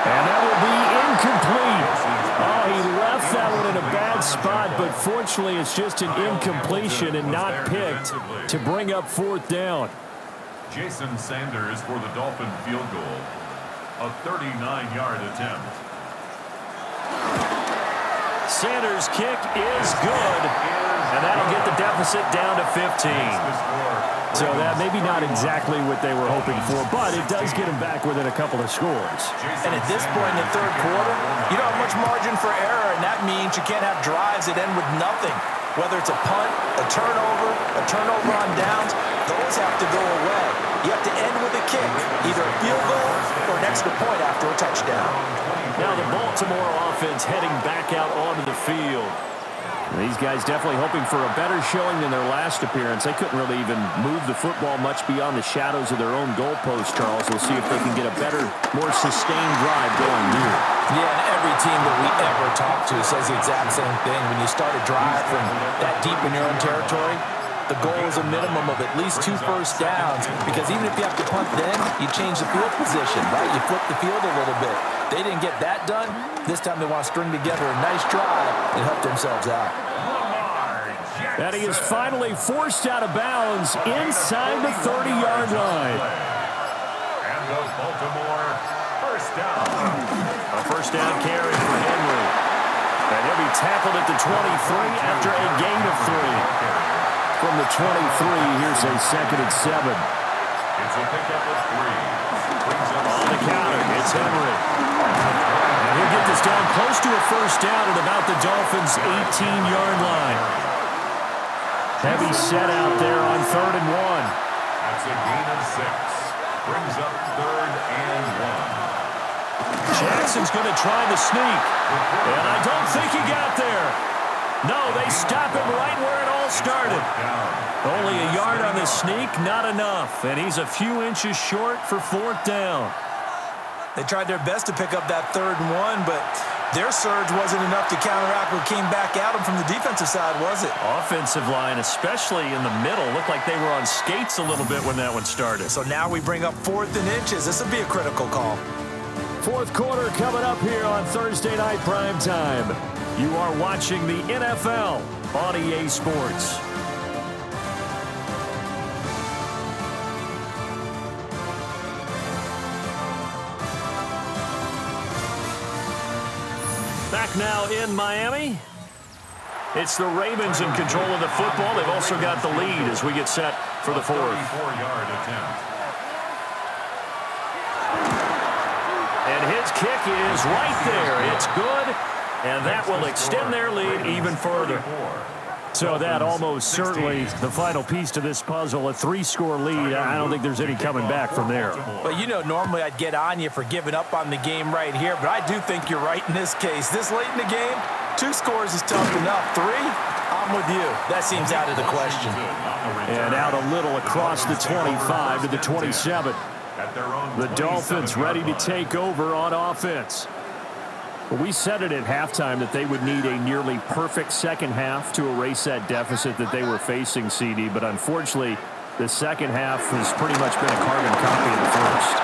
And that will be incomplete. Oh, he left that one in a bad spot, but fortunately it's just an incompletion and not picked to bring up fourth down. Jason Sanders for the Dolphin field goal. A 39-yard attempt. Sanders' kick is good, and that'll get the deficit down to 15. So that maybe not exactly what they were hoping for, but it does get them back within a couple of scores. And at this point in the third quarter, you don't have much margin for error, and that means you can't have drives that end with nothing. Whether it's a punt, a turnover on downs, those have to go away. You have to end with a kick, either a field goal or an extra point after a touchdown. Now the Baltimore offense heading back out onto the field. These guys definitely hoping for a better showing than their last appearance. They couldn't really even move the football much beyond the shadows of their own goalpost, Charles. We'll see if they can get a better, more sustained drive going here. Yeah, and every team that we ever talk to says the exact same thing. When you start a drive from that deep in your own territory, the goal is a minimum of at least 2 first downs, because even if you have to punt then, you change the field position, right? You flip the field a little bit. They didn't get that done. This time they want to string together a nice drive and help themselves out. And he is finally forced out of bounds inside the 30-yard line. And the Baltimore first down. A first down carry for Henry. And he'll be tackled at the 23 after a gain of 3. From the 23, here's a 2nd and 7. It's a pickup of 3. Brings up on the counter, it's Henry. And he'll get this down close to a first down at about the Dolphins' 18-yard line. Heavy set out there on 3rd and 1. That's a gain of 6. Brings up 3rd and 1. Jackson's going to try the sneak. And I don't think he got there. No, they stop him right where it all started. Only a yard on the sneak, not enough. And he's a few inches short for 4th down. They tried their best to pick up that 3rd and 1, but their surge wasn't enough to counteract what came back at them from the defensive side, was it? Offensive line, especially in the middle, looked like they were on skates a little bit when that one started. So now we bring up 4th and inches. This will be a critical call. 4th quarter coming up here on Thursday Night Prime Time. You are watching the NFL on EA Sports. Back now in Miami. It's the Ravens in control of the football. They've also got the lead as we get set for the 4th. 34-yard attempt. And his kick is right there. It's good, and that will extend their lead even further. So that almost certainly the final piece to this puzzle, a 3-score lead. I don't think there's any coming back from there. But, you know, normally I'd get on you for giving up on the game right here, but I do think you're right in this case. This late in the game, 2 scores is tough enough. 3, I'm with you. That seems out of the question. And out a little across the 25 to the 27. The Dolphins ready to take over on offense. Well, we said it at halftime that they would need a nearly perfect second half to erase that deficit that they were facing, CD. But unfortunately, the second half has pretty much been a carbon copy of the first.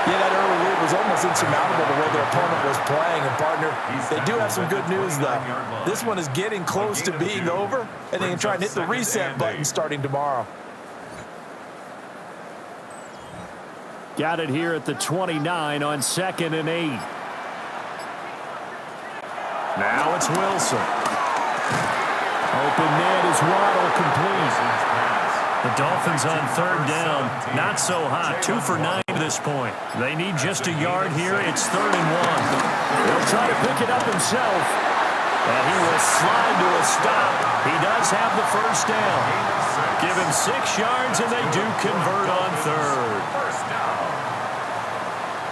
Yeah, that early lead was almost insurmountable the way their opponent was playing. And, partner, they do have some good news, though. This one is getting close to being over, and they can try and hit the reset button starting tomorrow. Got it here at the 29 on 2nd and 8. Now it's Wilson. Open net is Waddle complete. The Dolphins on 3rd down. Not so hot. 2 for 9 at this point. They need just a yard here. It's 3rd and 1. He'll try to pick it up himself. And he will slide to a stop. He does have the first down. Give him 6 yards, and they do convert on 3rd. First down.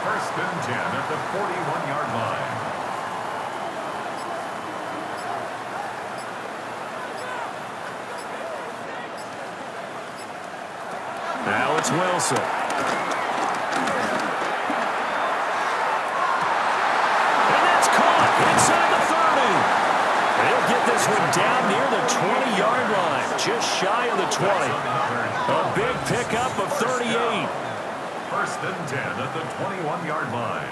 1st and 10 at the 41-yard line. Now it's Wilson. And that's caught inside the 30. this one down near the 20-yard line, just shy of the 20. A big pickup of 38. First and 10 at the 21-yard line.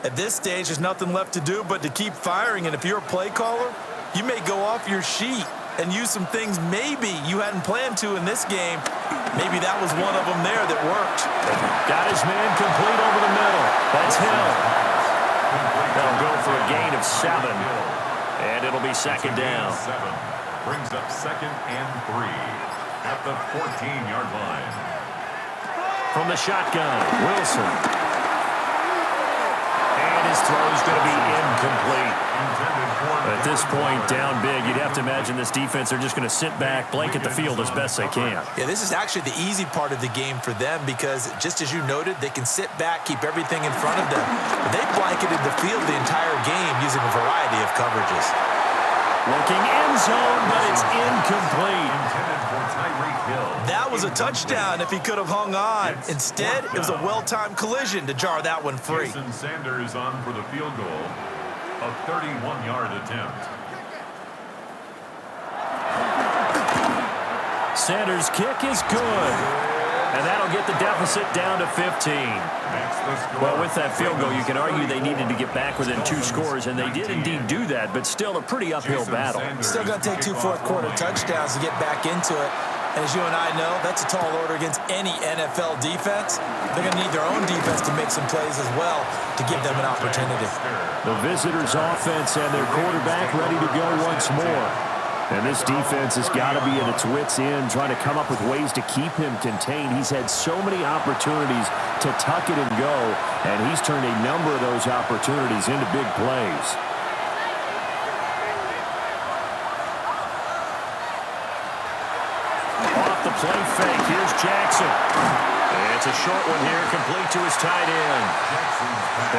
At this stage, there's nothing left to do but to keep firing. And if you're a play caller, you may go off your sheet and use some things maybe you hadn't planned to in this game. Maybe that was one of them there that worked. Got his man complete over the middle. That's Hill. They'll go for a gain of 7. And it'll be second down. Brings up second and 3 at the 14-yard line. From the shotgun, Wilson. And his throw's going to be incomplete. At this point, down big, you'd have to imagine this defense are just going to sit back, blanket the field as best they can. Yeah, this is actually the easy part of the game for them because, just as you noted, they can sit back, keep everything in front of them. But they blanketed the field the entire game using a variety of coverages. Looking end zone, but it's incomplete. That was a touchdown if he could have hung on. Instead, it was a well-timed collision to jar that one free. Jason Sanders on for the field goal. A 31-yard attempt. Sanders' kick is good. And that'll get the deficit down to 15. Well, with that field goal, you can argue they needed to get back within 2 scores, and they did indeed do that, but still a pretty uphill battle. Still going to take 2 fourth-quarter touchdowns to get back into it. And as you and I know, that's a tall order against any NFL defense. They're going to need their own defense to make some plays as well to give them an opportunity. The visitors' offense and their quarterback ready to go once more. And this defense has got to be at its wits' end, trying to come up with ways to keep him contained. He's had so many opportunities to tuck it and go, and he's turned a number of those opportunities into big plays. Off the play fake, here's Jackson. And it's a short one here, complete to his tight end.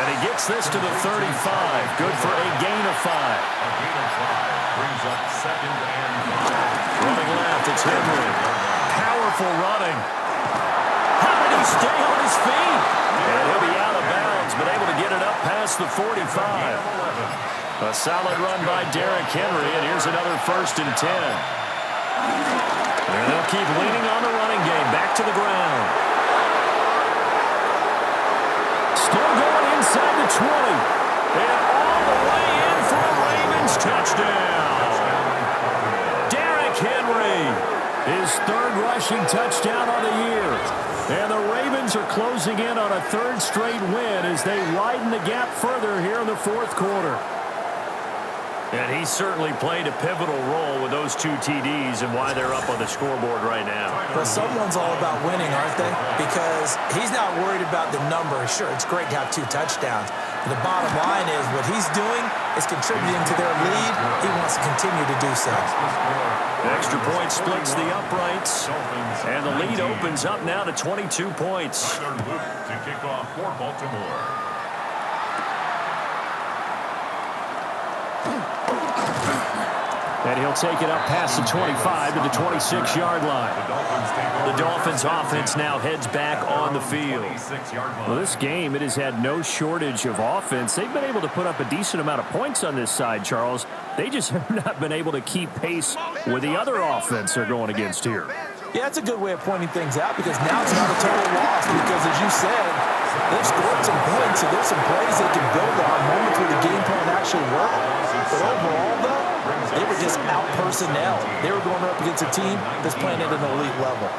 And he gets this to the 35, good for a gain of 5. A gain of 5 brings up second and 5. Running left, it's Henry. Powerful running. How did he stay on his feet? And he'll be out of bounds, but able to get it up past the 45. A solid run by Derrick Henry, and here's another first and 10. And they'll keep leaning on the running game, back to the ground. Still going inside the 20. And all the way in for a Ravens touchdown. Derrick Henry, his 3rd rushing touchdown on the year. And the Ravens are closing in on a 3rd straight win as they widen the gap further here in the 4th quarter. And he certainly played a pivotal role with those 2 TDs and why they're up on the scoreboard right now. Well, someone's all about winning, aren't they? Because he's not worried about the number. Sure, it's great to have 2 touchdowns. But the bottom line is what he's doing is contributing to their lead. He wants to continue to do so. The extra point splits the uprights. And the lead opens up now to 22 points. Tyler Luke to kick off for Baltimore. And he'll take it up past the 25 to the 26-yard line. The Dolphins offense now heads back on the field. Well, this game, it has had no shortage of offense. They've been able to put up a decent amount of points on this side, Charles. They just have not been able to keep pace with the other offense they're going against here. Yeah, that's a good way of pointing things out because now it's not a total loss because, as you said, they've scored some points, so there's some plays they can build on, moments where the game plan actually worked. But overall, though, they were just out-personnel. They were going up against a team that's playing at an elite level.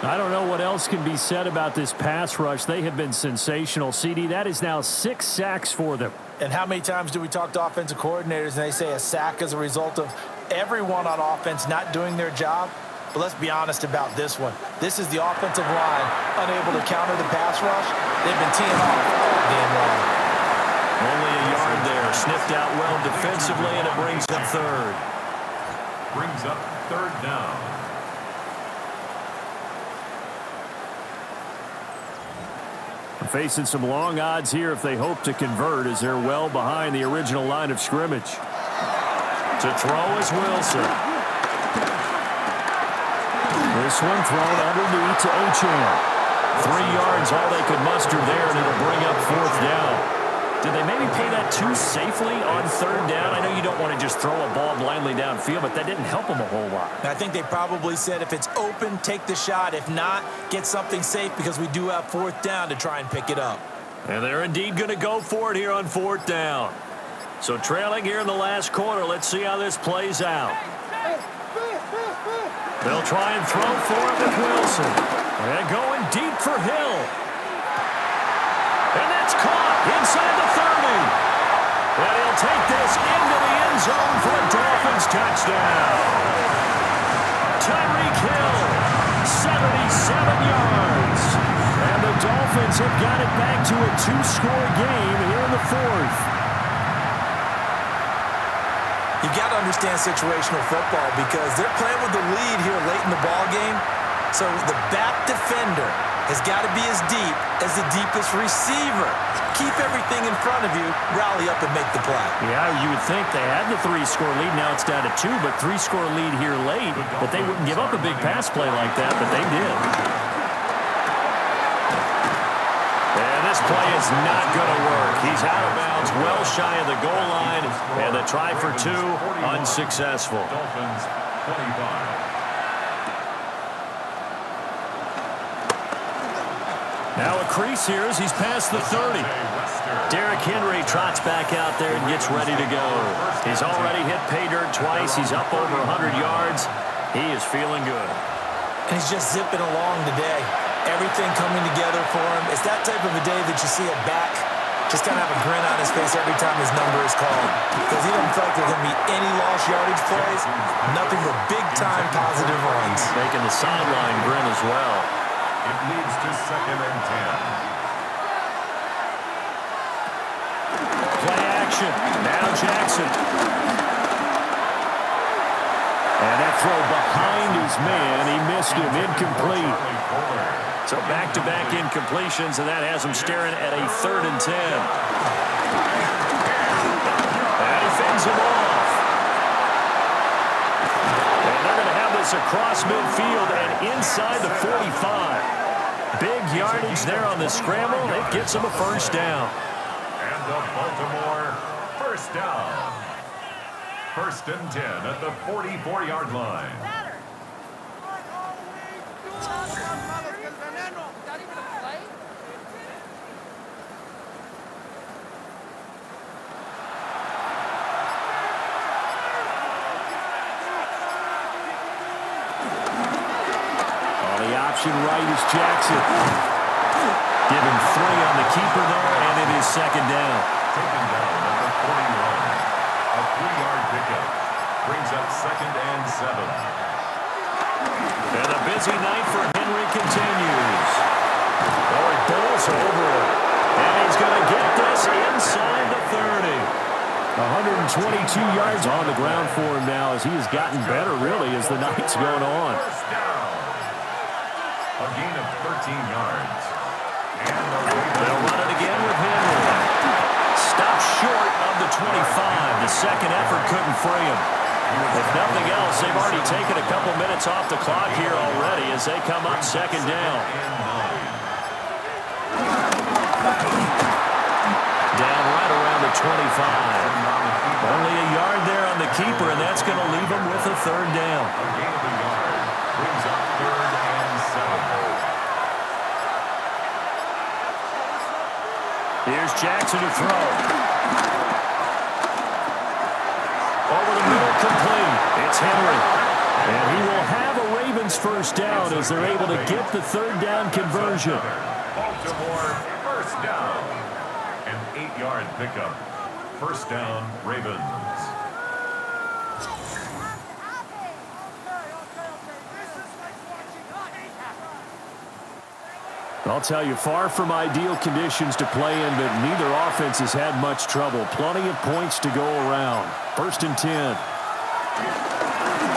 I don't know what else can be said about this pass rush. They have been sensational. CD, that is now 6 sacks for them. And how many times do we talk to offensive coordinators and they say a sack is a result of everyone on offense not doing their job? But let's be honest about this one. This is the offensive line unable to counter the pass rush. They've been teeing off all game long. Only a yard there. Sniffed out well defensively, and it brings up 3rd. Brings up 3rd down. Facing some long odds here if they hope to convert as they're well behind the original line of scrimmage. To throw is Wilson. This one thrown underneath to Achane. 3 yards, all they could muster there, and it'll bring up 4th down. Did they maybe play that too safely on 3rd down? I know you don't want to just throw a ball blindly downfield, but that didn't help them a whole lot. I think they probably said if it's open, take the shot. If not, get something safe because we do have 4th down to try and pick it up. And they're indeed going to go for it here on 4th down. So trailing here in the last quarter, let's see how this plays out. They'll try and throw for it with Wilson. And going deep for Hill. And that's caught inside the 30. And he'll take this into the end zone for a Dolphins touchdown. Tyreek Hill, 77 yards. And the Dolphins have got it back to a 2-score game here in the 4th. You got to understand situational football because they're playing with the lead here late in the ball game. So the back defender has got to be as deep as the deepest receiver. Keep everything in front of you, rally up and make the play. Yeah, you would think they had the 3-score lead. Now it's down to 2, but 3-score lead here late. But they wouldn't give up a big pass play like that, but they did. And this play is not going to work. He's out of bounds, well shy of the goal line, and the try for 2 unsuccessful. Dolphins 25. Now a crease here as he's past the 30. Derrick Henry trots back out there and gets ready to go. He's already hit pay dirt twice. He's up over 100 yards. He is feeling good. And he's just zipping along today. Everything coming together for him. It's that type of a day that you see a back just kind of have a grin on his face every time his number is called. Because he doesn't feel like there's going to be any lost yardage plays. Nothing but big-time positive runs. Making the sideline grin as well. It leads to 2nd and 10. Play action. Now Jackson. And that throw behind his man. He missed him. Incomplete. So back-to-back incompletions, and that has him staring at a 3rd and 10. And he fends him off. And they're going to have this across midfield and inside the 45. Big yardage there on the scramble. It gets him a 1st down. And the Baltimore 1st down. 1st and 10 at the 44-yard line. Right is Jackson. Give him 3 on the keeper there, and it is 2nd down. Taken down at the 41. A 3-yard pickup brings up 2nd and 7. And a busy night for Henry continues. Oh, it bowls over it. And he's going to get this inside the 30. 122 yards on the ground for him now as he has gotten better, really, as the night's going on. 1st down. A gain of 13 yards. And they'll run it again with Henry. Stopped short of the 25. The second effort couldn't free him. If nothing else, they've already taken a couple minutes off the clock here already as they come up 2nd down. Down right around the 25. Only a yard there on the keeper, and that's going to leave him with a 3rd down. A gain of a yard brings up 3rd and 7. Here's Jackson to throw. Over the middle, complete. It's Henry. And he will have a Ravens 1st down as they're able to get the 3rd down conversion. Baltimore 1st down. An 8-yard pickup. 1st down, Ravens. I'll tell you, far from ideal conditions to play in, but neither offense has had much trouble. Plenty of points to go around. 1st and 10.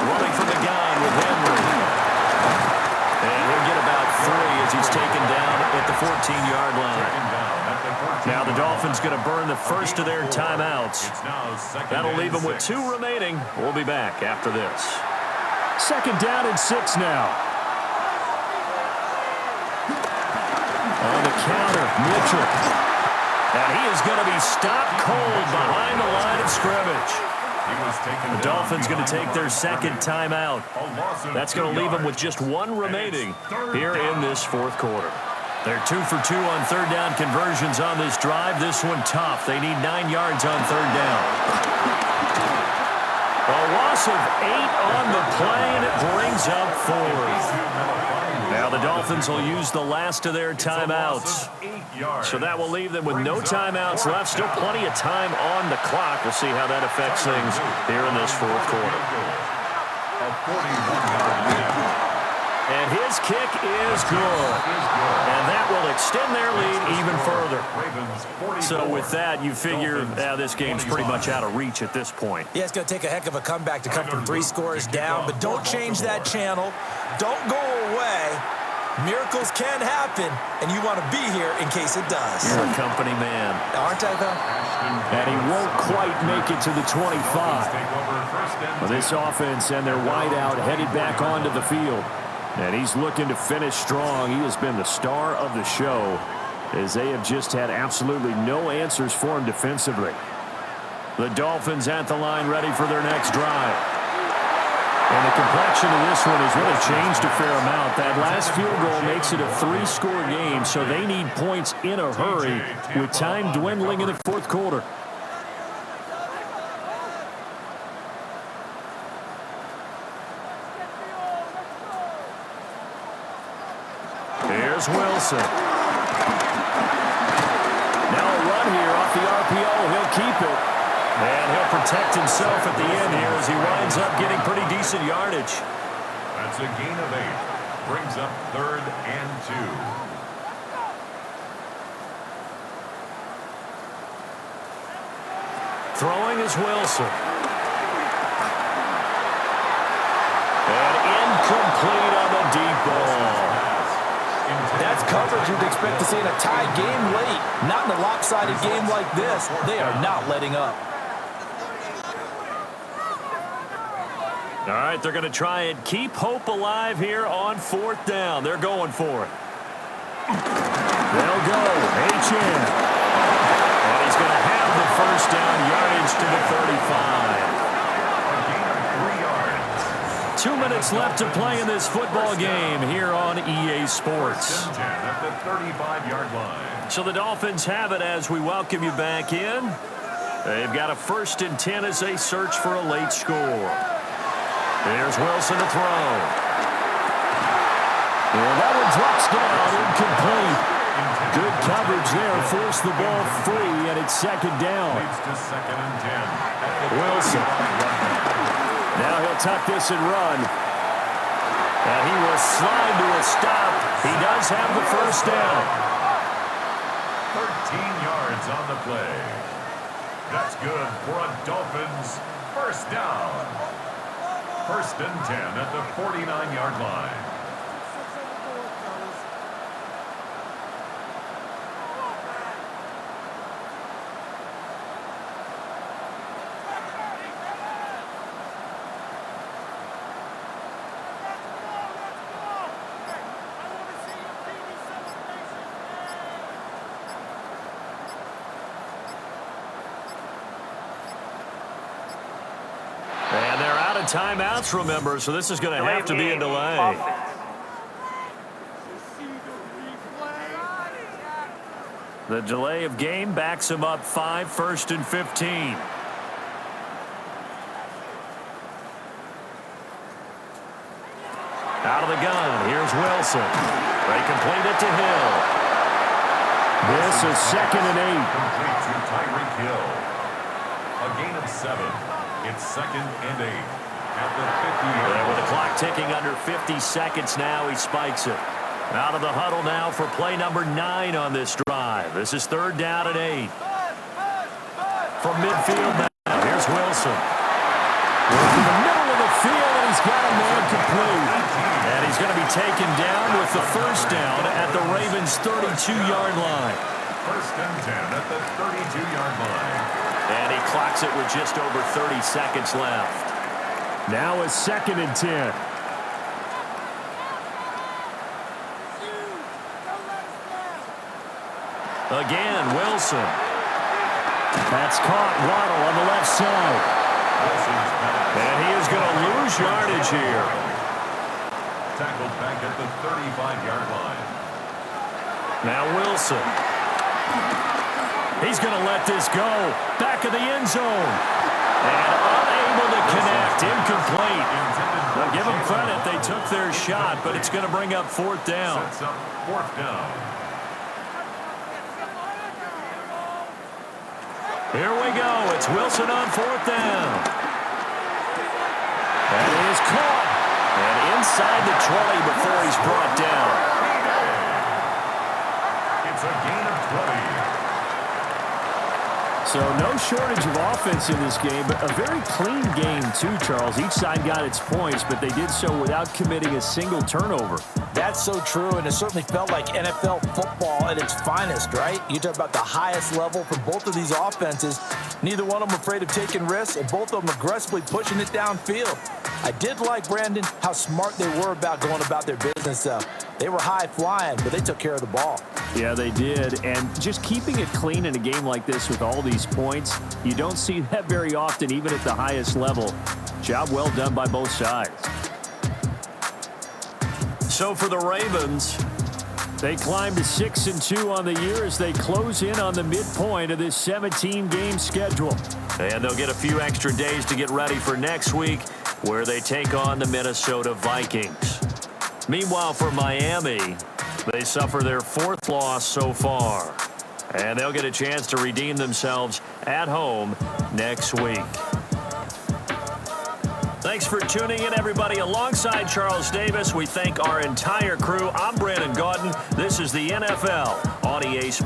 Running from the gun with Henry. And he'll get about 3 as he's taken down at the 14-yard line. Now the Dolphins going to burn the first of their timeouts. That'll leave them with 2 remaining. We'll be back after this. 2nd down and 6 now. On the counter, Mitchell. And he is going to be stopped cold behind the line of scrimmage. The Dolphins going to take their second timeout. That's going to leave them with just one remaining here in this fourth quarter. They're 2 for 2 on third down conversions on this drive. This one tough. They need 9 yards on third down. A loss of 8 on the play, and it brings up 4. Now the Dolphins will use the last of their timeouts. So that will leave them with no timeouts left. Still plenty of time on the clock. We'll see how that affects things here in this fourth quarter. And his kick is good. And that will extend their lead even further. So with that, you figure this game's pretty much out of reach at this point. Yeah, it's going to take a heck of a comeback to come from 3 scores down, but don't change that channel. Don't go away. Miracles can happen, and you want to be here in case it does. You're a company man. Aren't I, though? And he won't quite make it to the 25. Well, this offense and their wideout headed back onto the field. And he's looking to finish strong. He has been the star of the show as they have just had absolutely no answers for him defensively. The Dolphins at the line ready for their next drive. And the complexion of this one has really changed a fair amount. That last field goal makes it a 3-score game, so they need points in a hurry with time dwindling in the fourth quarter. Here's Wilson. Now a run here off the RPO. He'll keep it. And he'll protect himself at the end here as he winds up getting pretty decent yardage. That's a gain of 8. Brings up 3rd and 2. Throwing is Wilson. And incomplete on the deep ball. That's coverage you'd expect to see in a tie game late. Not in a lopsided game like this. They are not letting up. All right, they're going to try and keep hope alive here on 4th down. They're going for it. They'll go. H.N. And he's going to have the first down, yardage to the 35. 2 minutes left to play in this football game here on EA Sports. At the 35-yard line. So the Dolphins have it as we welcome you back in. They've got a 1st and 10 as they search for a late score. There's Wilson to throw. And that one drops down, incomplete. Good coverage there, forced the ball free, and it's 2nd down. Leads to 2nd and 10. Wilson. Now he'll tuck this and run. And he will slide to a stop. He does have the first down. 13 yards on the play. That's good for a Dolphins first down. 1st and 10 at the 49-yard line. Timeouts, remember, so this is going to have to be a delay. The delay of game backs him up 5, 1st and 15. Out of the gun, here's Wilson. They complete it to Hill. This is 2nd and 8. Complete to Tyreek Hill. A gain of 7. It's 2nd and 8. At the 50-yard line. With the clock ticking under 50 seconds now, he spikes it. Out of the huddle now for play number 9 on this drive. This is 3rd down and 8. From midfield now, here's Wilson. In the middle of the field, and he's got a man complete. And he's going to be taken down with the first down at the Ravens' 32-yard line. 1st and 10 at the 32-yard line. And he clocks it with just over 30 seconds left. Now it's 2nd and 10. Again, Wilson. That's caught. Waddle on the left side. And he is going to lose yardage here. Tackled back at the 35-yard line. Now Wilson. He's going to let this go. Back of the end zone. And unable to connect. Incomplete. Well, give them credit. They took their shot, but it's going to bring up fourth down. Sets up fourth down. Here we go. It's Wilson on fourth down. That is caught. And inside the 20 before he's brought down. It's a gain of 20. So no shortage of offense in this game, but a very clean game too, Charles. Each side got its points, but they did so without committing a single turnover. That's so true, and it certainly felt like NFL football at its finest, right? You talk about the highest level from both of these offenses. Neither one of them afraid of taking risks, and both of them aggressively pushing it downfield. I did like, Brandon, how smart they were about going about their business. They were high-flying, but they took care of the ball. Yeah, they did, and just keeping it clean in a game like this with all these points, you don't see that very often, even at the highest level. Job well done by both sides. So for the Ravens, they climb to 6-2 on the year as they close in on the midpoint of this 17-game schedule. And they'll get a few extra days to get ready for next week, where they take on the Minnesota Vikings. Meanwhile, for Miami, they suffer their fourth loss so far. And they'll get a chance to redeem themselves at home next week. Thanks for tuning in, everybody. Alongside Charles Davis, we thank our entire crew. I'm Brandon Gaudin. This is the NFL on EA Sports.